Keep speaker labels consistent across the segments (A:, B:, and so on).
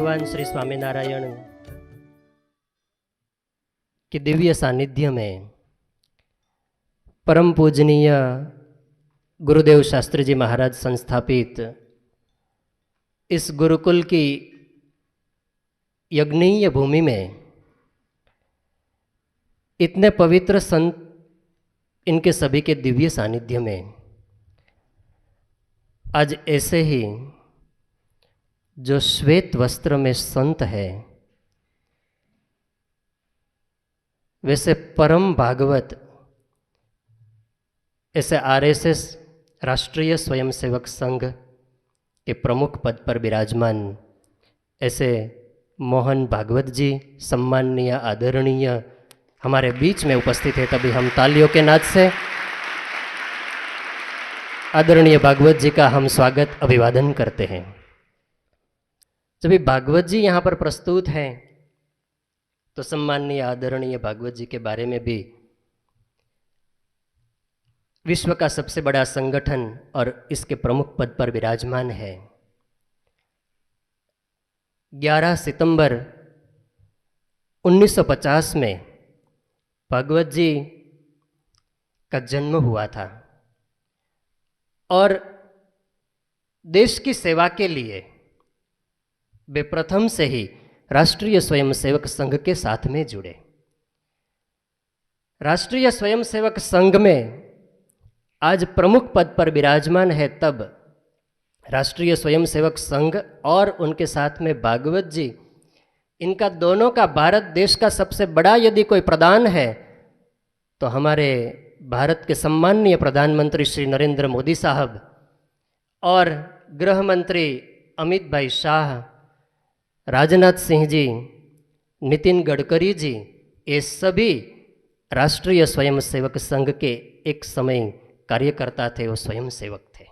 A: भगवान श्री स्वामीनारायण के दिव्य सानिध्य में परम पूजनीय गुरुदेव शास्त्री जी महाराज संस्थापित इस गुरुकुल की यज्ञीय भूमि में इतने पवित्र संत इनके सभी के दिव्य सानिध्य में आज ऐसे ही जो श्वेत वस्त्र में संत है वैसे परम भागवत ऐसे आरएसएस राष्ट्रीय स्वयंसेवक संघ के प्रमुख पद पर विराजमान ऐसे मोहन भागवत जी सम्माननीय आदरणीय हमारे बीच में उपस्थित है। तभी हम तालियों के नाद से आदरणीय भागवत जी का हम स्वागत अभिवादन करते हैं। जब भी भागवत जी यहाँ पर प्रस्तुत हैं तो सम्माननीय आदरणीय भागवत जी के बारे में भी विश्व का सबसे बड़ा संगठन और इसके प्रमुख पद पर विराजमान है। 11 सितंबर 1950 में भागवत जी का जन्म हुआ था और देश की सेवा के लिए वे प्रथम से ही राष्ट्रीय स्वयंसेवक संघ के साथ में जुड़े। राष्ट्रीय स्वयंसेवक संघ में आज प्रमुख पद पर विराजमान है, तब राष्ट्रीय स्वयंसेवक संघ और उनके साथ में भागवत जी, इनका दोनों का भारत देश का सबसे बड़ा यदि कोई प्रदान है तो हमारे भारत के सम्माननीय प्रधानमंत्री श्री नरेंद्र मोदी साहब और गृह मंत्री अमित भाई शाह, राजनाथ सिंह जी, नितिन गडकरी जी, ये सभी राष्ट्रीय स्वयंसेवक संघ के एक समय कार्यकर्ता थे, वो स्वयंसेवक थे।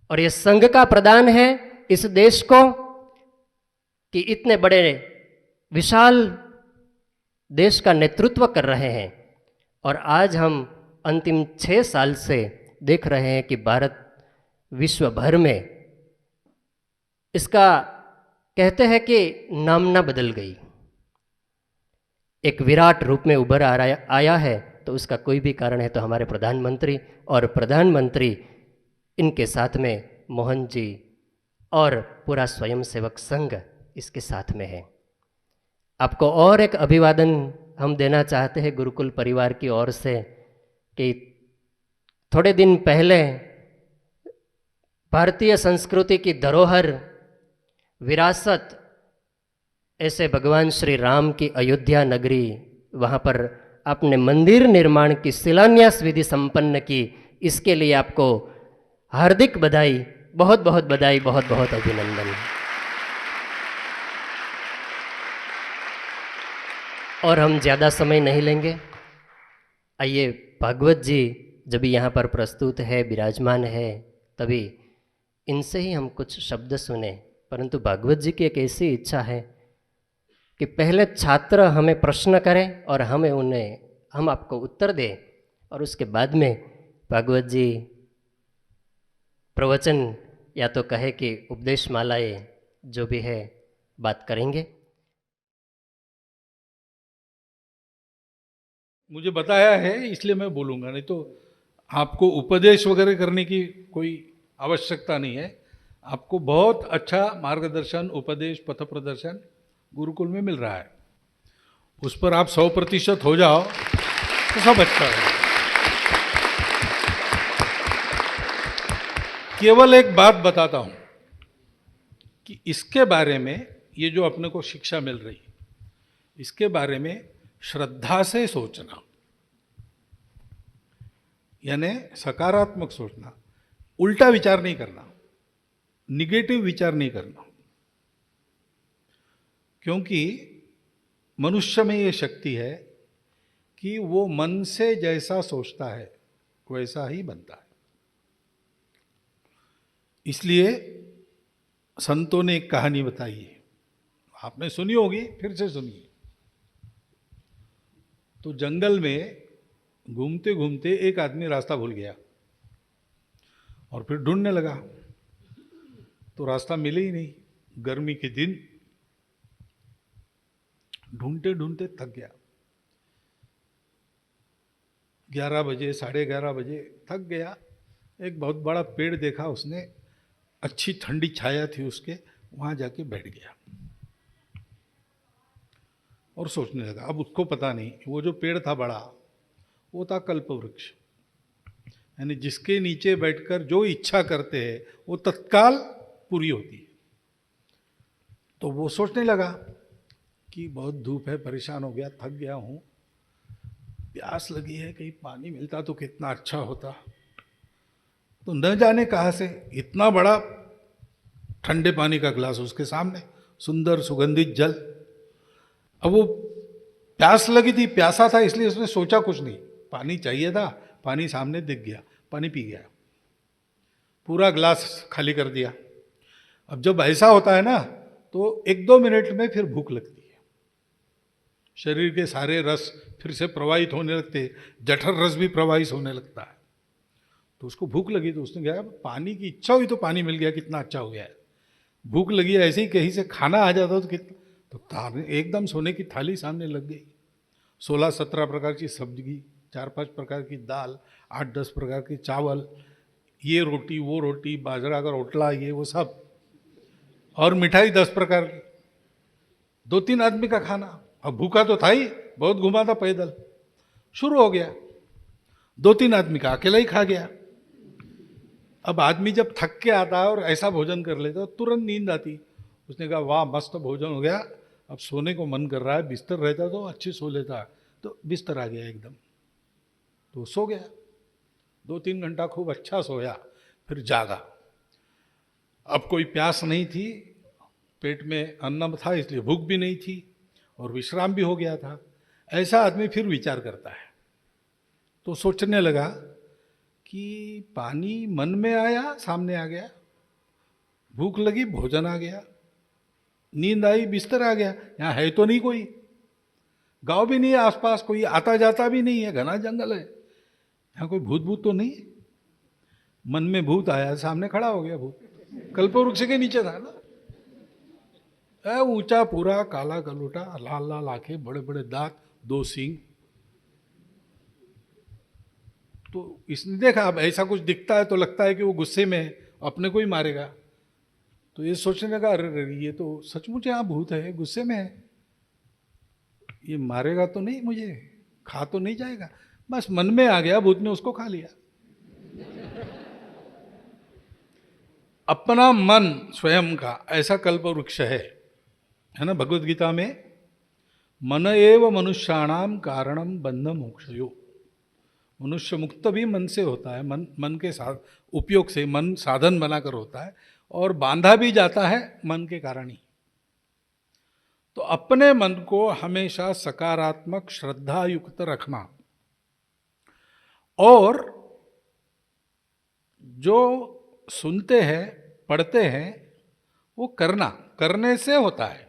A: और ये संघ का प्रदान है इस देश को कि इतने बड़े विशाल देश का नेतृत्व कर रहे हैं। और आज हम अंतिम 6 साल से देख रहे हैं कि भारत विश्व भर में इसका कहते हैं कि नामना बदल गई, एक विराट रूप में उभर आया है। तो उसका कोई भी कारण है तो हमारे प्रधानमंत्री और प्रधानमंत्री इनके साथ में मोहन जी और पूरा स्वयंसेवक संघ इसके साथ में है। आपको और एक अभिवादन हम देना चाहते हैं गुरुकुल परिवार की ओर से कि थोड़े दिन पहले भारतीय संस्कृति की धरोहर विरासत ऐसे भगवान श्री राम की अयोध्या नगरी, वहाँ पर आपने मंदिर निर्माण की शिलान्यास विधि संपन्न की। इसके लिए आपको हार्दिक बधाई, बहुत बहुत बधाई, बहुत बहुत अभिनंदन। और हम ज़्यादा समय नहीं लेंगे, आइए भागवत जी जब यहाँ पर प्रस्तुत है, विराजमान है, तभी इनसे ही हम कुछ शब्द सुने। परंतु भागवत जी की एक ऐसी इच्छा है कि पहले छात्र हमें प्रश्न करें और हम आपको उत्तर दें, और उसके बाद में भागवत जी प्रवचन या तो कहे कि उपदेश मालाएं जो भी है बात करेंगे।
B: मुझे बताया है इसलिए मैं बोलूँगा, नहीं तो आपको उपदेश वगैरह करने की कोई आवश्यकता नहीं है। आपको बहुत अच्छा मार्गदर्शन, उपदेश, पथ प्रदर्शन गुरुकुल में मिल रहा है। उस पर आप 100% हो जाओ तो सब अच्छा है। केवल एक बात बताता हूँ कि इसके बारे में, ये जो अपने को शिक्षा मिल रही है, इसके बारे में श्रद्धा से सोचना, यानी सकारात्मक सोचना, उल्टा विचार नहीं करना, निगेटिव विचार नहीं करना। क्योंकि मनुष्य में ये शक्ति है कि वो मन से जैसा सोचता है वैसा ही बनता है। इसलिए संतों ने एक कहानी बताई है, आपने सुनी होगी, फिर से सुनिए। तो जंगल में घूमते घूमते एक आदमी रास्ता भूल गया और फिर ढूंढने लगा, तो रास्ता मिले ही नहीं। गर्मी के दिन ढूंढते ढूंढते थक गया। 11 बजे, 11:30 बजे थक गया। एक बहुत बड़ा पेड़ देखा उसने, अच्छी ठंडी छाया थी उसके, वहाँ जाके बैठ गया और सोचने लगा। अब उसको पता नहीं, वो जो पेड़ था बड़ा, वो था कल्पवृक्ष, यानी जिसके नीचे बैठकर जो इच्छा करते हैं वो तत्काल पूरी होती है। तो वो सोचने लगा कि बहुत धूप है, परेशान हो गया, थक गया हूँ, प्यास लगी है, कहीं पानी मिलता तो कितना अच्छा होता। तो न जाने कहाँ से इतना बड़ा ठंडे पानी का गिलास उसके सामने, सुंदर सुगंधित जल। अब वो प्यास लगी थी, प्यासा था, इसलिए उसने सोचा कुछ नहीं, पानी चाहिए था, पानी सामने दिख गया, पानी पी गया, पूरा गिलास खाली कर दिया। अब जब ऐसा होता है ना, तो 1-2 मिनट में फिर भूख लगती है, शरीर के सारे रस फिर से प्रवाहित होने लगते, जठर रस भी प्रवाहित होने लगता है। तो उसको भूख लगी, तो उसने कहा पानी की इच्छा हुई तो पानी मिल गया, कितना अच्छा हो गया है। भूख लगी, ऐसे ही कहीं से खाना आ जाता तो कितना, तो एकदम सोने की थाली सामने लग गई, 16-17 प्रकार की सब्जी, 4-5 प्रकार की दाल, 8-10 प्रकार के चावल, ये रोटी वो रोटी, बाजरा का रोटला, ये वो सब, और मिठाई 10 प्रकार की। 2-3 आदमी का खाना। अब भूखा तो था ही, बहुत घुमा था पैदल, शुरू हो गया। 2-3 आदमी का अकेला ही खा गया। अब आदमी जब थक के आता है और ऐसा भोजन कर लेता है, तुरंत नींद आती। उसने कहा वाह मस्त भोजन हो गया, अब सोने को मन कर रहा है, बिस्तर रहता तो अच्छे सो लेता, तो बिस्तर आ गया एकदम, तो सो गया। 2-3 घंटा खूब अच्छा सोया, फिर जागा। अब कोई प्यास नहीं थी, पेट में अन्न था, इसलिए भूख भी नहीं थी, और विश्राम भी हो गया था। ऐसा आदमी फिर विचार करता है, तो सोचने लगा कि पानी मन में आया, सामने आ गया, भूख लगी, भोजन आ गया, नींद आई, बिस्तर आ गया, यहाँ है तो नहीं कोई, गांव भी नहीं है आसपास, कोई आता जाता भी नहीं है, घना जंगल है, यहाँ कोई भूत भूत तो नहीं। मन में भूत आया, सामने खड़ा हो गया भूत, कल्पवृक्ष के नीचे था ना, ऊंचा पूरा, काला गलोटा, लाल लाल आंखें, बड़े बड़े दांत, 2 सींग। तो इसने देखा, अब ऐसा कुछ दिखता है तो लगता है कि वो गुस्से में अपने को ही मारेगा। तो ये सोचने लगा, अरे ये तो सचमुच यहाँ भूत है, गुस्से में है, ये मारेगा तो नहीं मुझे, खा तो नहीं जाएगा। बस मन में आ गया, भूत ने उसको खा लिया। अपना मन स्वयं का ऐसा कल्पवृक्ष है ना। भगवत गीता में मन एव मनुष्याणाम कारणम बंध मोक्षयो, मनुष्य मुक्त भी मन से होता है, मन के साथ उपयोग से, मन साधन बनाकर होता है, और बांधा भी जाता है मन के कारण ही। तो अपने मन को हमेशा सकारात्मक श्रद्धा युक्त रखना, और जो सुनते हैं पढ़ते हैं वो करना, करने से होता है,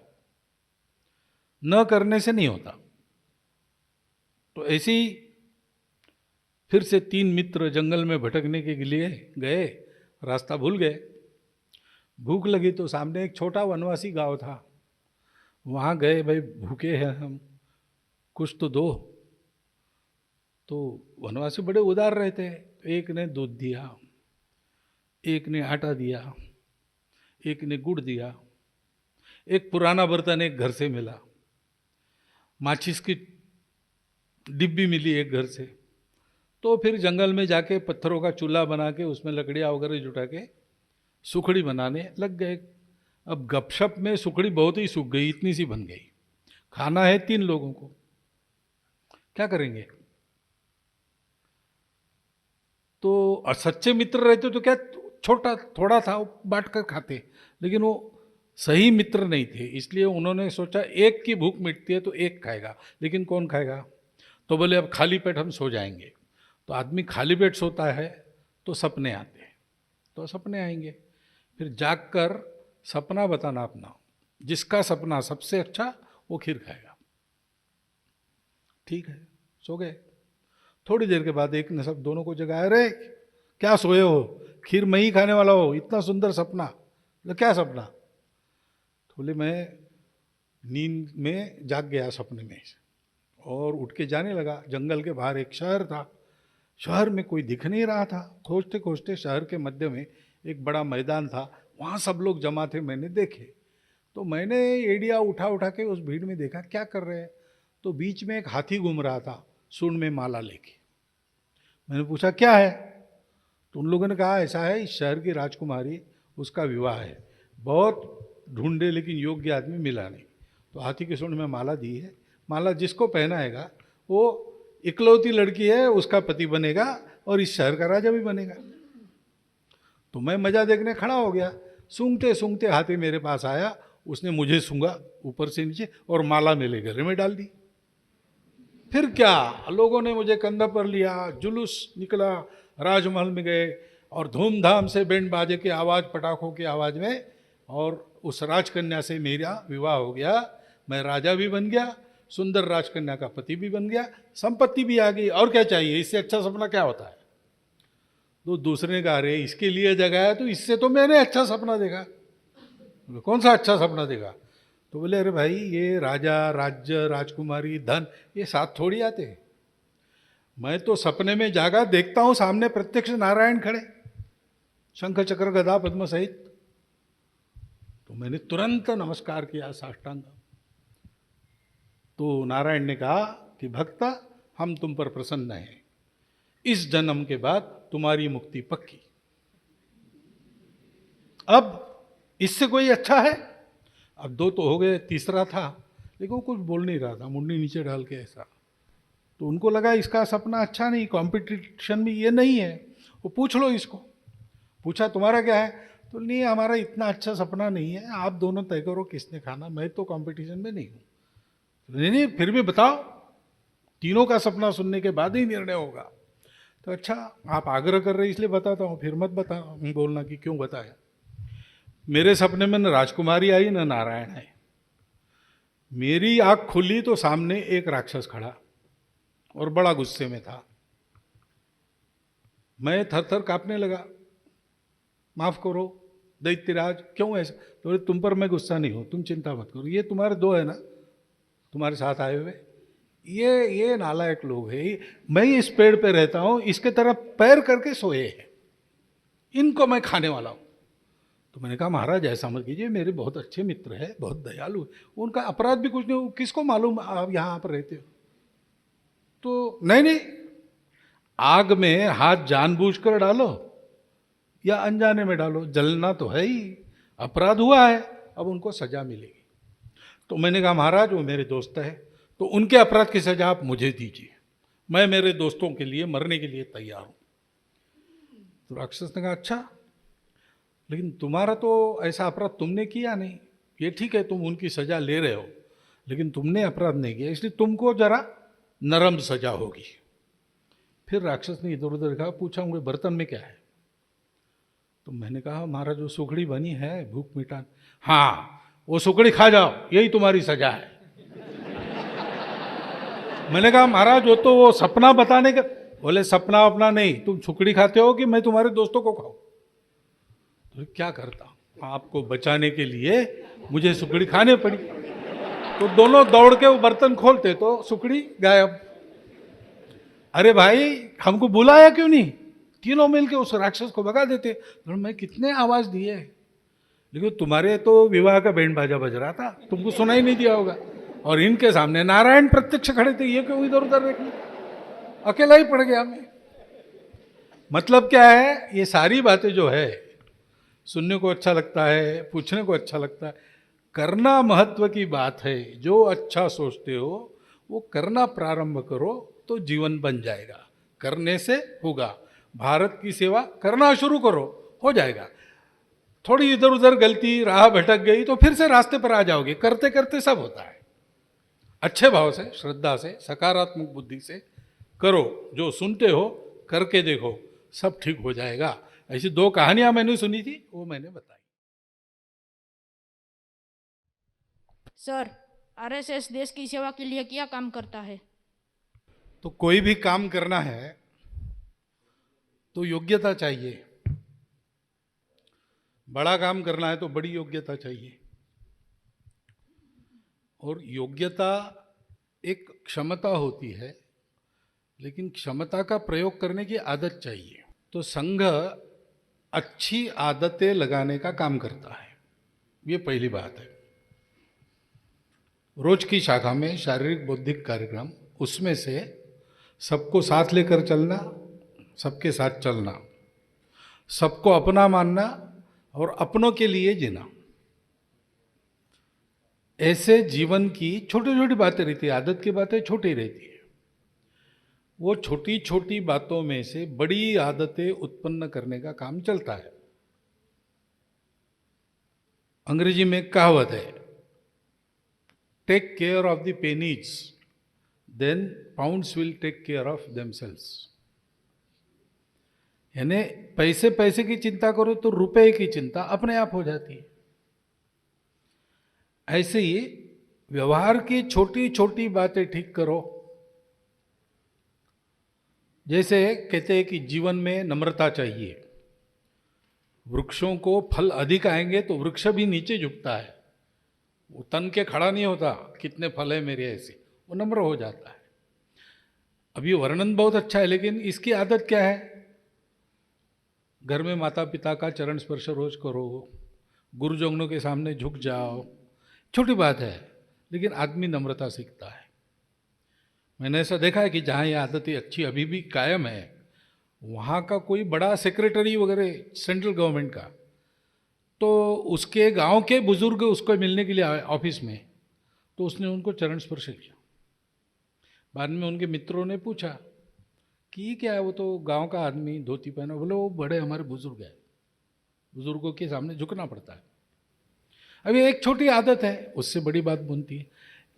B: न करने से नहीं होता। तो ऐसे ही फिर से 3 मित्र जंगल में भटकने के लिए गए, रास्ता भूल गए, भूख लगी तो सामने एक छोटा वनवासी गांव था, वहाँ गए, भाई भूखे हैं हम, कुछ तो दो। तो वनवासी बड़े उदार रहते हैं, एक ने दूध दिया, एक ने आटा दिया, एक ने गुड़ दिया, एक पुराना बर्तन एक घर से मिला, माचिस की डिब्बी मिली एक घर से। तो फिर जंगल में जाके पत्थरों का चूल्हा बना के उसमें लकड़ियाँ वगैरह जुटा के सुखड़ी बनाने लग गए। अब गपशप में सुखड़ी बहुत ही सूख गई, इतनी सी बन गई, खाना है 3 लोगों को, क्या करेंगे। तो सच्चे मित्र रहते तो क्या, छोटा थोड़ा था बांट कर खाते, लेकिन वो सही मित्र नहीं थे, इसलिए उन्होंने सोचा एक की भूख मिटती है तो एक खाएगा, लेकिन कौन खाएगा। तो बोले अब खाली पेट हम सो जाएंगे। तो आदमी खाली पेट सोता है तो सपने आते हैं, तो सपने आएंगे, फिर जागकर सपना बताना अपना, जिसका सपना सबसे अच्छा वो खीर खाएगा। ठीक है, सो गए। थोड़ी देर के बाद एक ने सब दोनों को जगाया, अरे क्या सोए हो, खीर मैं ही खाने वाला हो, इतना सुंदर सपना। क्या सपना। तो बोले मैं नींद में जाग गया सपने में और उठ के जाने लगा। जंगल के बाहर एक शहर था, शहर में कोई दिख नहीं रहा था। खोजते खोजते शहर के मध्य में एक बड़ा मैदान था, वहाँ सब लोग जमा थे, मैंने देखे। तो मैंने एडिया उठा उठा के उस भीड़ में देखा क्या कर रहे हैं। तो बीच में एक हाथी घूम रहा था सूंड में माला लेके। मैंने पूछा क्या है, तो उन लोगों ने कहा ऐसा है, इस शहर की राजकुमारी, उसका विवाह है, बहुत ढूंढे लेकिन योग्य आदमी मिला नहीं, तो हाथी के सूंड में माला दी है, माला जिसको पहनाएगा वो इकलौती लड़की है, उसका पति बनेगा और इस शहर का राजा भी बनेगा। तो मैं मजा देखने खड़ा हो गया। सूंघते सूंघते हाथी मेरे पास आया, उसने मुझे सूंघा ऊपर से नीचे और माला मेरे गले में डाल दी। फिर क्या, लोगों ने मुझे कंधा पर लिया, जुलूस निकला, राजमहल में गए और धूमधाम से बैंड बाजे की आवाज़, पटाखों की आवाज़ में, और उस राजकन्या से मेरा विवाह हो गया। मैं राजा भी बन गया, सुंदर राजकन्या का पति भी बन गया, संपत्ति भी आ गई, और क्या चाहिए, इससे अच्छा सपना क्या होता है। तो दूसरे ने कहा अरे इसके लिए जगाया, तो इससे तो मैंने अच्छा सपना देखा। कौन सा अच्छा सपना देखा? तो बोले अरे भाई ये राजा, राज्य, राजकुमारी, धन, ये साथ थोड़ी आते हैं। मैं तो सपने में जागा, देखता हूं सामने प्रत्यक्ष नारायण खड़े, शंख चक्र गदा पद्म सहित। तो मैंने तुरंत नमस्कार किया, साष्टांग। तो नारायण ने कहा कि भक्ता, हम तुम पर प्रसन्न हैं, इस जन्म के बाद तुम्हारी मुक्ति पक्की। अब इससे कोई अच्छा है? अब दो तो हो गए, तीसरा था, लेकिन वो कुछ बोल नहीं रहा था, मुंडी नीचे डाल के ऐसा। तो उनको लगा इसका सपना अच्छा नहीं, कंपटीशन में ये नहीं है, वो पूछ लो इसको। पूछा तुम्हारा क्या है? तो नहीं हमारा इतना अच्छा सपना नहीं है, आप दोनों तय करो किसने खाना, मैं तो कंपटीशन में नहीं हूँ। नहीं नहीं फिर भी बताओ, तीनों का सपना सुनने के बाद ही निर्णय होगा। तो अच्छा आप आग्रह कर रहे इसलिए बताता हूँ, फिर मत बता बोलना कि क्यों बताया। मेरे सपने में न राजकुमारी आई न नारायण है। मेरी आंख खुली तो सामने एक राक्षस खड़ा और बड़ा गुस्से में था। मैं थर थर कांपने लगा। माफ करो दैत्यराज, क्यों ऐसा? तो तुम पर मैं गुस्सा नहीं हूं, तुम चिंता मत करो, ये तुम्हारे दो है ना तुम्हारे साथ आए हुए, ये नालायक लोग हैं, मैं इस पेड़ पे रहता हूं, इसके तरफ पैर करके सोए हैं, इनको मैं खाने वाला हूं। तो मैंने कहा महाराज ऐसा मत कीजिए, मेरे बहुत अच्छे मित्र हैं, बहुत दयालु है, उनका अपराध भी कुछ नहीं, किसको मालूम आप यहाँ पर रहते हो। तो नहीं नहीं, आग में हाथ जानबूझकर डालो या अनजाने में डालो, जलना तो है ही, अपराध हुआ है, अब उनको सजा मिलेगी। तो मैंने कहा महाराज वो मेरे दोस्त है, तो उनके अपराध की सजा आप मुझे दीजिए, मैं मेरे दोस्तों के लिए मरने के लिए तैयार हूं। तो राक्षस ने कहा अच्छा, लेकिन तुम्हारा तो ऐसा अपराध तुमने किया नहीं, ये ठीक है तुम उनकी सजा ले रहे हो, लेकिन तुमने अपराध नहीं किया, इसलिए तुमको जरा नरम सजा होगी। फिर राक्षस ने इधर उधर देखा, पूछा उनके बर्तन में क्या है? तो मैंने कहा महाराज जो सुखड़ी बनी है भूख मिटान। हाँ वो सुखड़ी खा जाओ, यही तुम्हारी सजा है। मैंने कहा महाराज वो तो वो सपना बताने का। बोले सपना अपना नहीं, तुम सुखड़ी खाते हो कि मैं तुम्हारे दोस्तों को खाऊं? तो क्या करता, आपको बचाने के लिए मुझे सुखड़ी खाने पड़ी। तो दोनों दौड़ के वो बर्तन खोलते तो सुखड़ी गायब। अरे भाई हमको बुलाया क्यों नहीं, तीनों मिलके उस राक्षस को भगा देते। तो मैं कितने आवाज दिए, लेकिन तुम्हारे तो विवाह का बैंड बाजा बज रहा था, तुमको सुनाई नहीं दिया होगा, और इनके सामने नारायण प्रत्यक्ष खड़े थे, ये क्यों इधर उधर देखने, अकेला ही पड़ गया मैं। मतलब क्या है, ये सारी बातें जो है सुनने को अच्छा लगता है, पूछने को अच्छा लगता है, करना महत्व की बात है। जो अच्छा सोचते हो वो करना प्रारंभ करो तो जीवन बन जाएगा, करने से होगा। भारत की सेवा करना शुरू करो, हो जाएगा। थोड़ी इधर उधर गलती, राह भटक गई तो फिर से रास्ते पर आ जाओगे, करते करते सब होता है। अच्छे भाव से, श्रद्धा से, सकारात्मक बुद्धि से करो, जो सुनते हो करके देखो, सब ठीक हो जाएगा। ऐसी दो कहानियां मैंने सुनी थी, वो मैंने बताई।
C: सर, आरएसएस देश की सेवा के लिए क्या काम करता है?
B: तो कोई भी काम करना है तो योग्यता चाहिए, बड़ा काम करना है तो बड़ी योग्यता चाहिए। और योग्यता एक क्षमता होती है, लेकिन क्षमता का प्रयोग करने की आदत चाहिए। तो संघ अच्छी आदतें लगाने का काम करता है, ये पहली बात है। रोज की शाखा में शारीरिक बौद्धिक कार्यक्रम, उसमें से सबको साथ लेकर चलना, सबके साथ चलना, सबको अपना मानना और अपनों के लिए जीना, ऐसे जीवन की छोटी छोटी बातें रहती है। आदत की बातें छोटी रहती है, वो छोटी छोटी बातों में से बड़ी आदतें उत्पन्न करने का काम चलता है। अंग्रेजी में एक कहावत है, take care of the pennies, then pounds will take care of themselves. यानी पैसे पैसे की चिंता करो तो रुपए की चिंता अपने आप हो जाती है। ऐसे ही व्यवहार की छोटी छोटी बातें ठीक करो। जैसे कहते हैं कि जीवन में नम्रता चाहिए। वृक्षों को फल अधिक आएंगे तो वृक्ष भी नीचे झुकता है, वो तन के खड़ा नहीं होता कितने फल है मेरे, ऐसे वो नम्र हो जाता है। अभी वर्णन बहुत अच्छा है, लेकिन इसकी आदत क्या है? घर में माता पिता का चरण स्पर्श रोज करो, गुरुजनों के सामने झुक जाओ। छोटी बात है, लेकिन आदमी नम्रता सीखता है। मैंने ऐसा देखा है कि जहाँ ये आदतें अच्छी अभी भी कायम है, वहाँ का कोई बड़ा सेक्रेटरी वगैरह सेंट्रल गवर्नमेंट का, तो उसके गांव के बुजुर्ग उसको मिलने के लिए आए ऑफिस में, तो उसने उनको चरण स्पर्श किया। बाद में उनके मित्रों ने पूछा कि क्या है, वो तो गांव का आदमी धोती पहना। बोले वो बड़े हमारे बुजुर्ग हैं, बुजुर्गों के सामने झुकना पड़ता है। अभी एक छोटी आदत है, उससे बड़ी बात बनती है।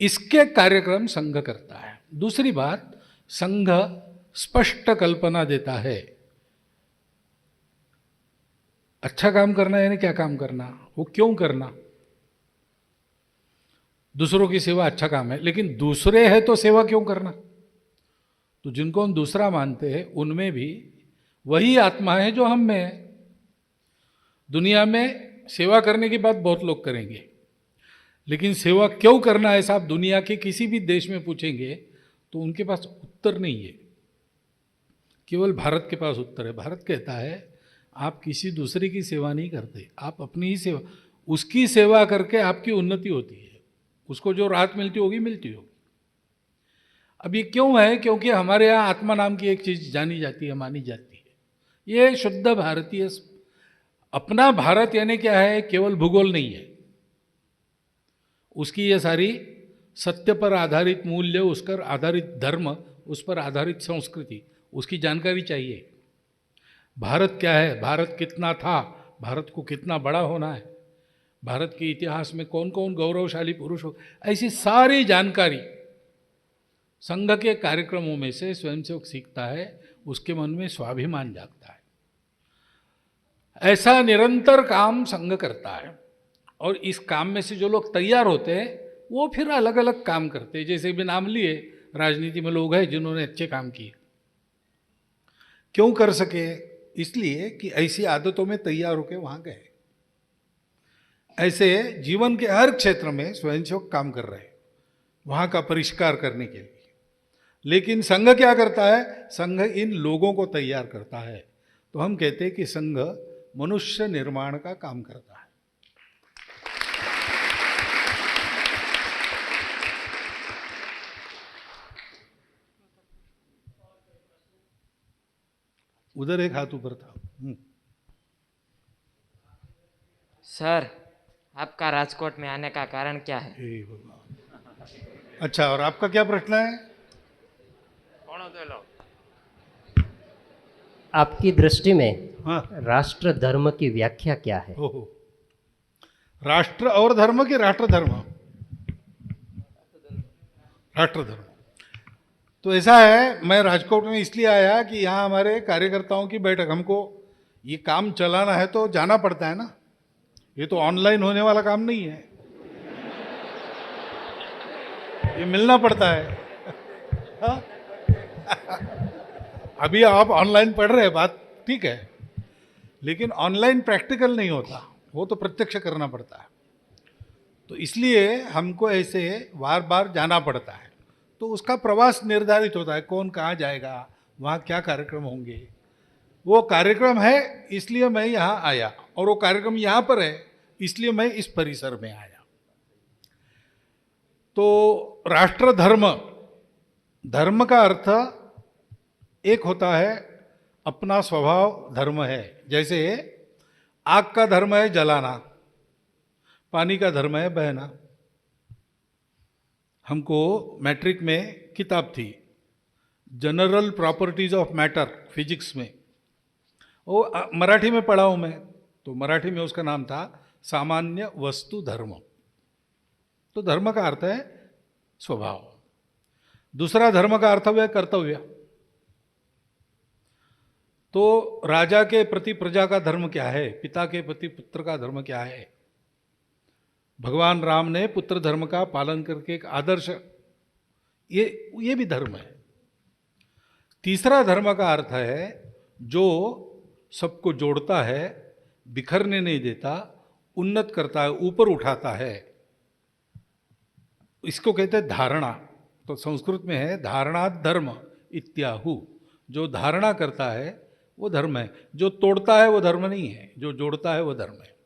B: इसके कार्यक्रम संघ करता है। दूसरी बात, संघ स्पष्ट कल्पना देता है। अच्छा काम करना यानी क्या काम करना, वो क्यों करना। दूसरों की सेवा अच्छा काम है, लेकिन दूसरे है तो सेवा क्यों करना। तो जिनको हम दूसरा मानते हैं उनमें भी वही आत्मा है जो हम में है। दुनिया में सेवा करने की बात बहुत लोग करेंगे, लेकिन सेवा क्यों करना है साहब, दुनिया के किसी भी देश में पूछेंगे तो उनके पास उत्तर नहीं है। केवल भारत के पास उत्तर है। भारत कहता है आप किसी दूसरे की सेवा नहीं करते, आप अपनी ही सेवा, उसकी सेवा करके आपकी उन्नति होती है, उसको जो राहत मिलती होगी मिलती होगी। अब ये क्यों है? क्योंकि हमारे यहाँ आत्मा नाम की एक चीज जानी जाती है, मानी जाती है। ये शुद्ध भारतीय, अपना भारत यानी क्या है, केवल भूगोल नहीं है। उसकी ये सारी सत्य पर आधारित मूल्य, उस पर आधारित धर्म, उस पर आधारित संस्कृति, उसकी जानकारी चाहिए। भारत क्या है, भारत कितना था, भारत को कितना बड़ा होना है, भारत के इतिहास में कौन कौन गौरवशाली पुरुष हो, ऐसी सारी जानकारी संघ के कार्यक्रमों में से स्वयंसेवक सीखता है। उसके मन में स्वाभिमान जागता है। ऐसा निरंतर काम संघ करता है। और इस काम में से जो लोग तैयार होते हैं वो फिर अलग अलग काम करते हैं। जैसे भी नाम लिए, राजनीति में लोग हैं जिन्होंने अच्छे काम किए। क्यों कर सके? इसलिए कि ऐसी आदतों में तैयार होकर वहां गए। ऐसे जीवन के हर क्षेत्र में स्वयंसेवक काम कर रहे हैं वहां का परिष्कार करने के लिए। लेकिन संघ क्या करता है? संघ इन लोगों को तैयार करता है। तो हम कहते हैं कि संघ मनुष्य निर्माण का काम करता है। उधर एक हाथ ऊपर था।
D: सर, आपका राजकोट में आने का कारण क्या है?
B: हे भगवान। अच्छा, और आपका क्या प्रश्न है?
A: आपकी दृष्टि में
B: हाँ,
A: राष्ट्र धर्म की व्याख्या क्या है?
B: ओहो, राष्ट्र और धर्म की राष्ट्र धर्म? राष्ट्र धर्म। तो ऐसा है, मैं राजकोट में इसलिए आया कि यहाँ हमारे कार्यकर्ताओं की बैठक, हमको ये काम चलाना है तो जाना पड़ता है ना। ये तो ऑनलाइन होने वाला काम नहीं है, ये मिलना पड़ता है। हाँ? अभी आप ऑनलाइन पढ़ रहे हैं, बात ठीक है, लेकिन ऑनलाइन प्रैक्टिकल नहीं होता, वो तो प्रत्यक्ष करना पड़ता है। तो इसलिए हमको ऐसे बार बार जाना पड़ता है। तो उसका प्रवास निर्धारित होता है, कौन कहाँ जाएगा, वहाँ क्या कार्यक्रम होंगे। वो कार्यक्रम है इसलिए मैं यहाँ आया, और वो कार्यक्रम यहाँ पर है इसलिए मैं इस परिसर में आया। तो राष्ट्र धर्म, धर्म का अर्थ एक होता है अपना स्वभाव धर्म है। जैसे आग का धर्म है जलाना, पानी का धर्म है बहना। हमको मैट्रिक में किताब थी general properties of matter, physics में, वो मराठी में पढ़ा हूँ मैं, तो मराठी में उसका नाम था सामान्य वस्तु धर्म। तो धर्म का अर्थ है स्वभाव। दूसरा धर्म का अर्थ है कर्तव्य। तो राजा के प्रति प्रजा का धर्म क्या है, पिता के प्रति पुत्र का धर्म क्या है। भगवान राम ने पुत्र धर्म का पालन करके एक आदर्श, ये भी धर्म है। तीसरा धर्म का अर्थ है जो सबको जोड़ता है, बिखरने नहीं देता, उन्नत करता है, ऊपर उठाता है। इसको कहते हैं धारणा। तो संस्कृत में है धारणा धर्म इत्याहु। जो धारणा करता है वो धर्म है, जो तोड़ता है वो धर्म नहीं है, जो जोड़ता है वो धर्म है।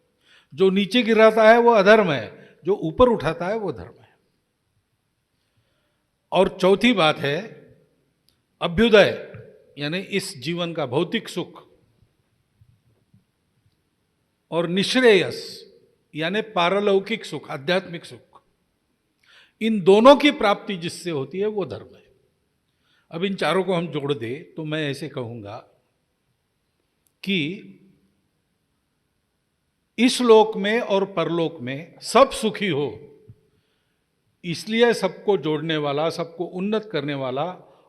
B: जो नीचे गिराता है वो अधर्म है, जो ऊपर उठाता है वो धर्म है। और चौथी बात है अभ्युदय, यानी इस जीवन का भौतिक सुख, और निश्रेयस यानी पारलौकिक सुख, आध्यात्मिक सुख। इन दोनों की प्राप्ति जिससे होती है वो धर्म है। अब इन चारों को हम जोड़ दे तो मैं ऐसे कहूंगा कि इस लोक में और परलोक में सब सुखी हो, इसलिए सबको जोड़ने वाला, सबको उन्नत करने वाला,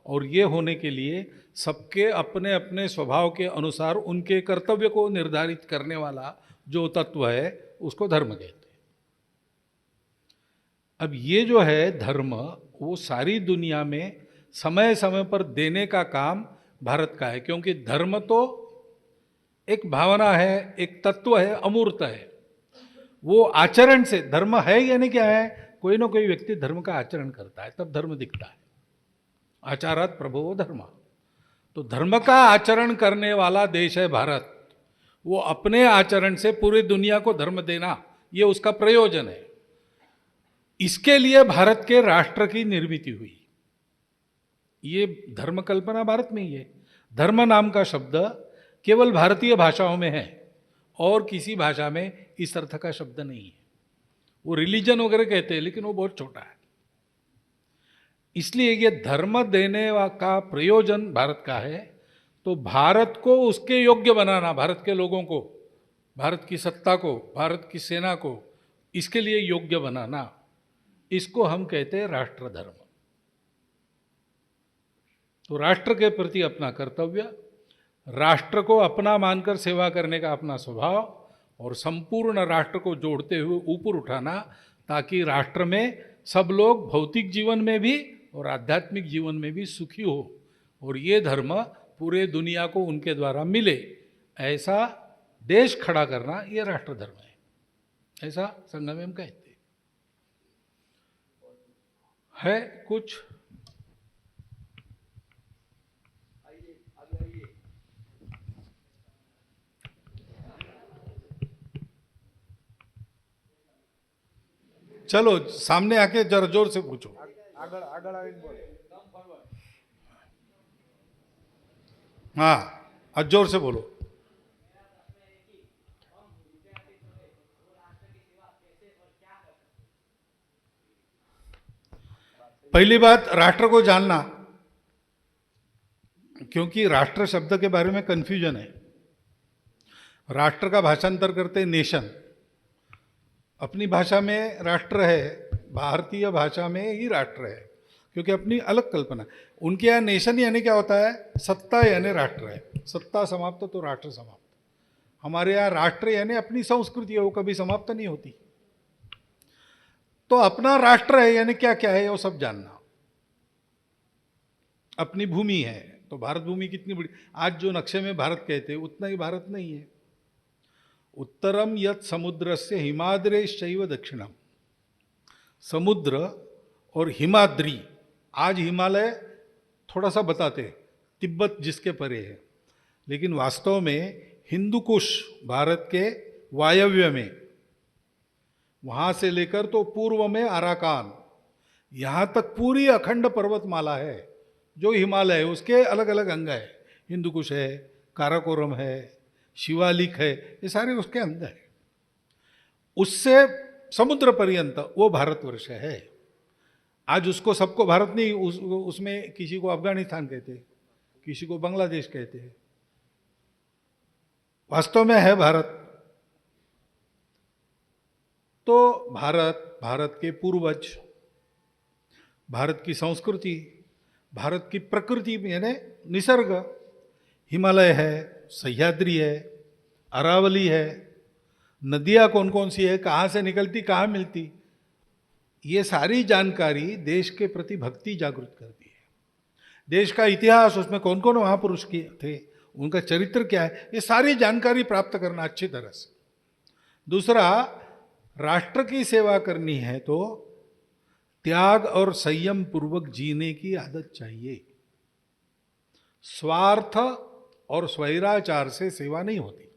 B: और ये होने के लिए सबके अपने अपने स्वभाव के अनुसार उनके कर्तव्य को निर्धारित करने वाला जो तत्व है उसको धर्म कहते हैं। अब ये जो है धर्म, वो सारी दुनिया में समय समय पर देने का काम भारत का है, क्योंकि धर्म तो एक भावना है, एक तत्व है, अमूर्त है। वो आचरण से, धर्म है यानी क्या है, कोई ना कोई व्यक्ति धर्म का आचरण करता है तब धर्म दिखता है। आचारात प्रभो धर्म। तो धर्म का आचरण करने वाला देश है भारत। वो अपने आचरण से पूरी दुनिया को धर्म देना, ये उसका प्रयोजन है। इसके लिए भारत के राष्ट्र की निर्मिति हुई। ये धर्म कल्पना भारत में ही है। धर्म नाम का शब्द केवल भारतीय भाषाओं में है, और किसी भाषा में इस अर्थ का शब्द नहीं है। वो रिलीजन वगैरह कहते हैं, लेकिन वो बहुत छोटा है। इसलिए ये धर्म देने का प्रयोजन भारत का है। तो भारत को उसके योग्य बनाना, भारत के लोगों को, भारत की सत्ता को, भारत की सेना को इसके लिए योग्य बनाना, इसको हम कहते हैं राष्ट्र धर्म। तो राष्ट्र के प्रति अपना कर्तव्य, राष्ट्र को अपना मानकर सेवा करने का अपना स्वभाव, और संपूर्ण राष्ट्र को जोड़ते हुए ऊपर उठाना, ताकि राष्ट्र में सब लोग भौतिक जीवन में भी और आध्यात्मिक जीवन में भी सुखी हो, और ये धर्म पूरे दुनिया को उनके द्वारा मिले, ऐसा देश खड़ा करना, ये राष्ट्र धर्म है। ऐसा संगम में हम कहते है। कुछ चलो सामने आके जरा जोर से पूछो। हाँ, आज जोर से बोलो। पहली बात, राष्ट्र को जानना, क्योंकि राष्ट्र शब्द के बारे में कंफ्यूजन है। राष्ट्र का भाषांतर करते नेशन। अपनी भाषा में राष्ट्र है, भारतीय भाषा में ही राष्ट्र है, क्योंकि अपनी अलग कल्पना। उनके यहाँ नेशन यानी क्या होता है, सत्ता यानी राष्ट्र है। सत्ता समाप्त तो राष्ट्र समाप्त। हमारे यहाँ राष्ट्र यानी अपनी संस्कृति है, वो कभी समाप्त नहीं होती। तो अपना राष्ट्र है यानी क्या क्या है वो सब जानना। अपनी भूमि है, तो भारत भूमि कितनी बड़ी, आज जो नक्शे में भारत कहते हैं उतना ही भारत नहीं है। उत्तरम यत् समुद्रस्य हिमाद्रेश्चैव दक्षिणम, समुद्र और हिमाद्री, आज हिमालय थोड़ा सा बताते हैं, तिब्बत जिसके परे है, लेकिन वास्तव में हिंदू कुश भारत के वायव्य में, वहाँ से लेकर तो पूर्व में अराकान, यहाँ तक पूरी अखंड पर्वतमाला है जो हिमालय है। उसके अलग अलग अंग है, हिंदू कुश है, काराकोरम है, शिवालिक है, ये सारे उसके अंग है। उससे समुद्र पर्यंत वो भारतवर्ष है। आज उसको सबको भारत नहीं, उसमें किसी को अफगानिस्तान कहते हैं, किसी को बांग्लादेश कहते हैं, वास्तव में है भारत। तो भारत के पूर्वज, भारत की संस्कृति, भारत की प्रकृति यानी निसर्ग, हिमालय है, सह्याद्री है, अरावली है, नदियाँ कौन कौन सी है, कहाँ से निकलती, कहाँ मिलती, ये सारी जानकारी देश के प्रति भक्ति जागृत करती है। देश का इतिहास, उसमें कौन कौन महापुरुष थे, उनका चरित्र क्या है, ये सारी जानकारी प्राप्त करना अच्छी तरह से। दूसरा, राष्ट्र की सेवा करनी है तो त्याग और संयम पूर्वक जीने की आदत चाहिए। स्वार्थ और स्वैराचार से सेवा नहीं होती,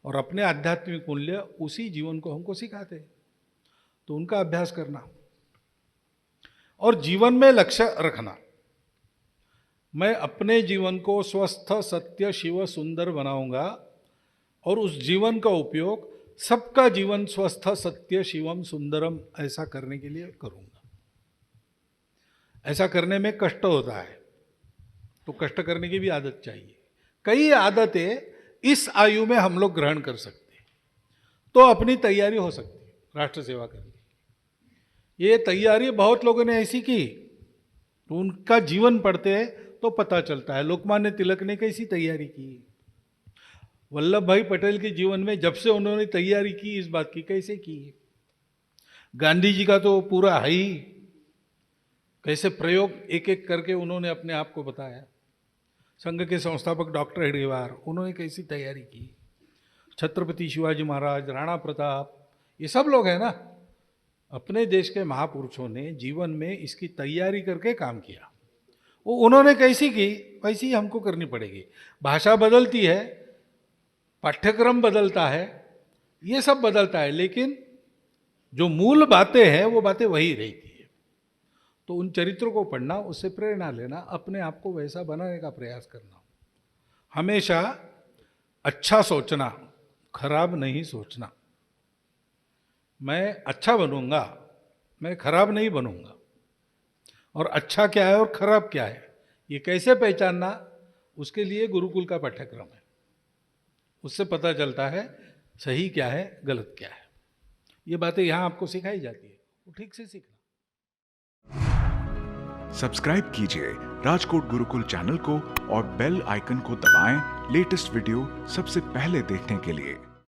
B: और अपने आध्यात्मिक मूल्य उसी जीवन को हमको सिखाते हैं, तो उनका अभ्यास करना और जीवन में लक्ष्य रखना। मैं अपने जीवन को स्वस्थ, सत्य, शिव, सुंदर बनाऊंगा और उस जीवन का उपयोग सबका जीवन स्वस्थ, सत्य, शिवम, सुंदरम ऐसा करने के लिए करूंगा। ऐसा करने में कष्ट होता है, तो कष्ट करने की भी आदत चाहिए। कई आदतें इस आयु में हम लोग ग्रहण कर सकते हैं, तो अपनी तैयारी हो सकती है राष्ट्र सेवा करने की। ये तैयारी बहुत लोगों ने ऐसी की, तो उनका जीवन पढ़ते हैं तो पता चलता है। लोकमान्य तिलक ने कैसी तैयारी की, वल्लभ भाई पटेल के जीवन में जब से उन्होंने तैयारी की इस बात की, कैसे की। गांधी जी का तो पूरा है ही, कैसे प्रयोग एक एक करके उन्होंने अपने आप को बताया। संघ के संस्थापक डॉक्टर हेडगेवार, उन्होंने कैसी तैयारी की। छत्रपति शिवाजी महाराज, राणा प्रताप, ये सब लोग हैं ना, अपने देश के महापुरुषों ने जीवन में इसकी तैयारी करके काम किया। वो उन्होंने कैसी की, वैसी ही हमको करनी पड़ेगी। भाषा बदलती है, पाठ्यक्रम बदलता है, ये सब बदलता है, लेकिन जो मूल बातें हैं वो बातें वही रहती है। तो उन चरित्रों को पढ़ना, उससे प्रेरणा लेना, अपने आप को वैसा बनाने का प्रयास करना। हमेशा अच्छा सोचना, खराब नहीं सोचना। मैं अच्छा बनूंगा, मैं खराब नहीं बनूंगा। और अच्छा क्या है और खराब क्या है, ये कैसे पहचानना, उसके लिए गुरुकुल का पाठ्यक्रम है। उससे पता चलता है सही क्या है, गलत क्या है। ये बातें यहाँ आपको सिखाई जाती है, वो ठीक से सीखना।
E: सब्सक्राइब कीजिए राजकोट गुरुकुल चैनल को और बेल आइकन को दबाएं लेटेस्ट वीडियो सबसे पहले देखने के लिए।